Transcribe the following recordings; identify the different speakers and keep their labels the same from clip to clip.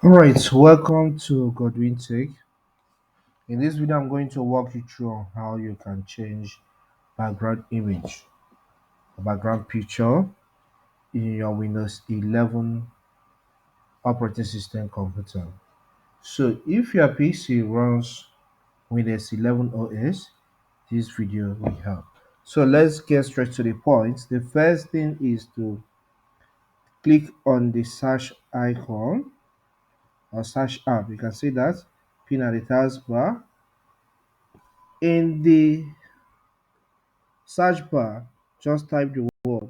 Speaker 1: Alright, welcome to Godwin Tech. In this video, I'm going to walk you through on how you can change background image or background picture in your Windows 11 operating system computer. So if your PC runs Windows 11 OS, this video will help. So let's get straight to the point. The first thing is to click on the search icon or search app. You can see that pin at the taskbar. In the search bar, just type the word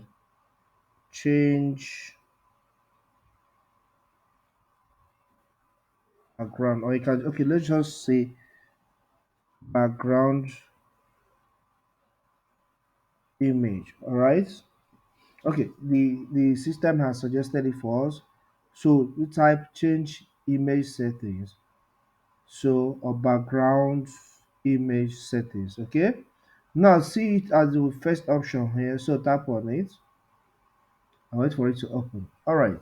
Speaker 1: change background, or you can, okay, let's just say background image. All right. Okay, the system has suggested it for us. So you type change image settings. So or background image settings. Okay. Now see it as the first option here. So tap on it and wait for it to open. All right.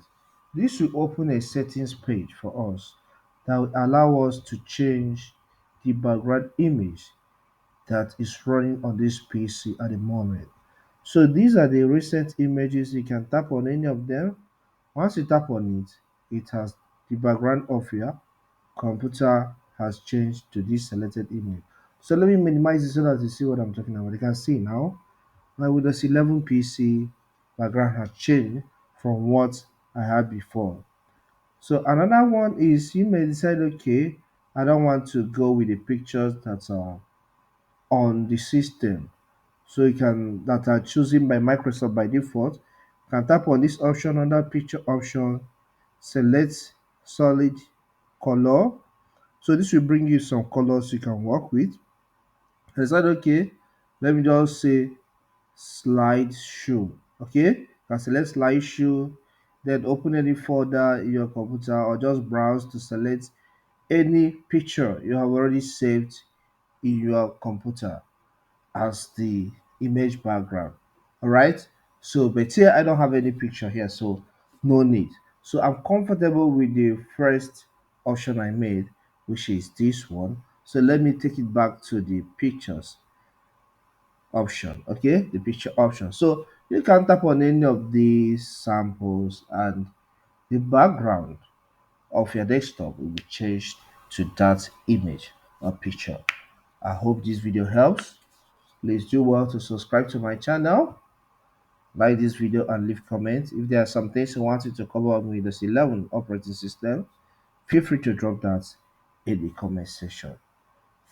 Speaker 1: This will open a settings page for us that will allow us to change the background image that is running on this PC at the moment. So these are the recent images. You can tap on any of them. Once you tap on it, it has the background of your computer has changed to this selected image. So let me minimize it so that you see what I'm talking about. You can see now my Windows 11 PC background has changed from what I had before. So another one is you may decide, okay, I don't want to go with the pictures that are on the system. So you can that are chosen by Microsoft by default. You can tap on this option under picture option, select solid color. So this will bring you some colors you can work with. I said okay, let me just say slideshow. Okay, you can select slideshow, then open any folder in your computer or just browse to select any picture you have already saved in your computer as the image background. All right. So, but here I don't have any picture here, so no need. So I'm comfortable with the first option I made, which is this one. So let me take it back to the pictures option. Okay, the picture option. So you can tap on any of these samples and the background of your desktop will be changed to that image or picture. I hope this video helps. Please do well to subscribe to my channel, like this video and leave comments. If there are some things you wanted to cover on Windows 11 operating system, feel free to drop that in the comment section.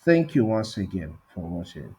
Speaker 1: Thank you once again for watching.